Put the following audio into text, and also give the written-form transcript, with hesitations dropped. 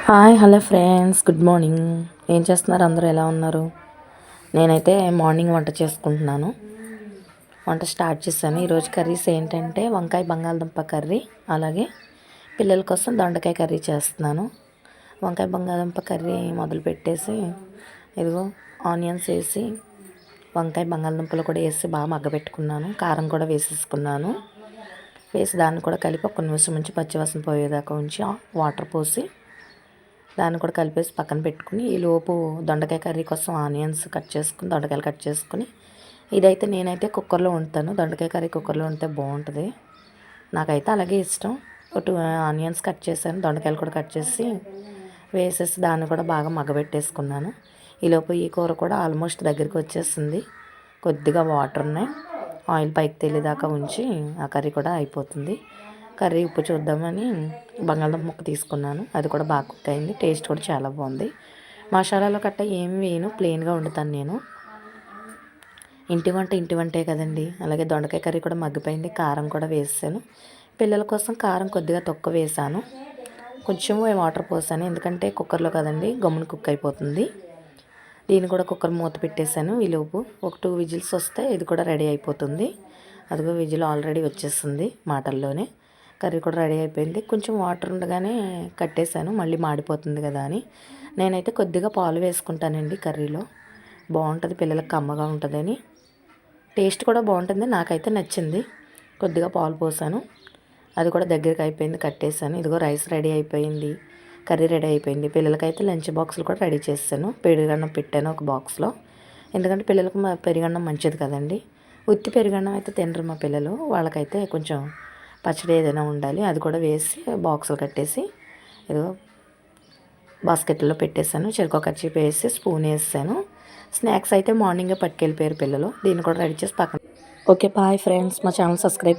Hi hello friends, good morning. ఏం చేస్తున్నారు? అందరూ ఎలా ఉన్నారు? నేనైతే మార్నింగ్ వంట చేసుకుంటున్నాను. వంట స్టార్ట్ చేశాను. ఈరోజు కర్రీస్ ఏంటంటే వంకాయ బంగాళదుంప కర్రీ, అలాగే పిల్లల కోసం దొండకాయ కర్రీ చేస్తున్నాను. వంకాయ బంగాళదుంప కర్రీ మొదలు పెట్టేసి ఇదిగో ఆనియన్స్ వేసి వంకాయ బంగాళదుంపలు కూడా వేసి బాగా మగ్గబెట్టుకున్నాను. కారం కూడా వేసేసుకున్నాను. వేసి దాన్ని కూడా కలిపి ఒక నిమిషం ఉంచి పచ్చివాసన పోయేదాకా ఉంచి వాటర్ పోసి దాన్ని కూడా కలిపేసి పక్కన పెట్టుకుని, ఈలోపు దొండకాయ కర్రీ కోసం ఆనియన్స్ కట్ చేసుకుని దొండకాయలు కట్ చేసుకుని, ఇదైతే నేనైతే కుక్కర్లో వండుతాను. దొండకాయ కర్రీ కుక్కర్లో వండితే బాగుంటుంది. నాకైతే అలాగే ఇష్టం. టూ ఆనియన్స్ కట్ చేశాను, దొండకాయలు కూడా కట్ చేసి వేసేసి దాన్ని కూడా బాగా మగ్గబెట్టేసుకున్నాను. ఈలోపు ఈ కూర కూడా ఆల్మోస్ట్ దగ్గరికి వచ్చేసింది. కొద్దిగా వాటర్ ఉన్నాయి, ఆయిల్ పైకి తేలేదాకా ఉంచి ఆ కర్రీ కూడా అయిపోతుంది. కర్రీ ఉప్పు చూద్దామని బంగాళదుంప ముక్క తీసుకున్నాను. అది కూడా బాగా కుక్ అయింది. టేస్ట్ కూడా చాలా బాగుంది. మసాలాలో కట్ట ఏమి వేయను, ప్లెయిన్గా వండుతాను నేను. ఇంటి వంటే కదండి. అలాగే దొండకాయ కర్రీ కూడా మగ్గిపోయింది. కారం కూడా వేసాను. పిల్లల కోసం కారం కొద్దిగా తక్కువ వేసాను. కొంచెం వాటర్ పోసాను, ఎందుకంటే కుక్కర్లో కదండి, గమ్మున కుక్ అయిపోతుంది. దీన్ని కూడా కుక్కర్ మూత పెట్టేశాను. ఈలోపు ఒక 2 విజిల్స్ వస్తే ఇది కూడా రెడీ అయిపోతుంది. అదిగో విజిల్ ఆల్రెడీ వచ్చేస్తుంది మాటల్లోనే. కర్రీ కూడా రెడీ అయిపోయింది. కొంచెం వాటర్ ఉండగానే కట్టేశాను, మళ్ళీ మాడిపోతుంది కదా అని. నేనైతే కొద్దిగా పాలు వేసుకుంటానండి కర్రీలో, బాగుంటుంది, పిల్లలకు కమ్మగా ఉంటుందని. టేస్ట్ కూడా బాగుంటుంది, నాకైతే నచ్చింది. కొద్దిగా పాలు పోసాను. అది కూడా దగ్గరికి అయిపోయింది, కట్టేశాను. ఇదిగో రైస్ రెడీ అయిపోయింది, కర్రీ రెడీ అయిపోయింది. పిల్లలకైతే లంచ్ బాక్సులు కూడా రెడీ చేశాను. పెరుగన్నం పెట్టాను ఒక బాక్స్లో, ఎందుకంటే పిల్లలకు పెరుగన్నం మంచిది కదండి. ఉత్తి పెరుగన్నం అయితే తినరు మా పిల్లలు. వాళ్ళకైతే కొంచెం పచ్చడి ఏదైనా ఉండాలి. అది కూడా వేసి బాక్సులు కట్టేసి ఏదో బాస్కెట్లో పెట్టేశాను. చెరుకు కర్చీఫ్ వేసి స్పూన్ వేసాను. స్నాక్స్ అయితే మార్నింగే పట్టుకెళ్ళిపోయారు పిల్లలు. దీన్ని కూడా రెడీ చేసి పక్కన. ఓకే బాయ్ ఫ్రెండ్స్, మా ఛానల్ సబ్స్క్రైబ్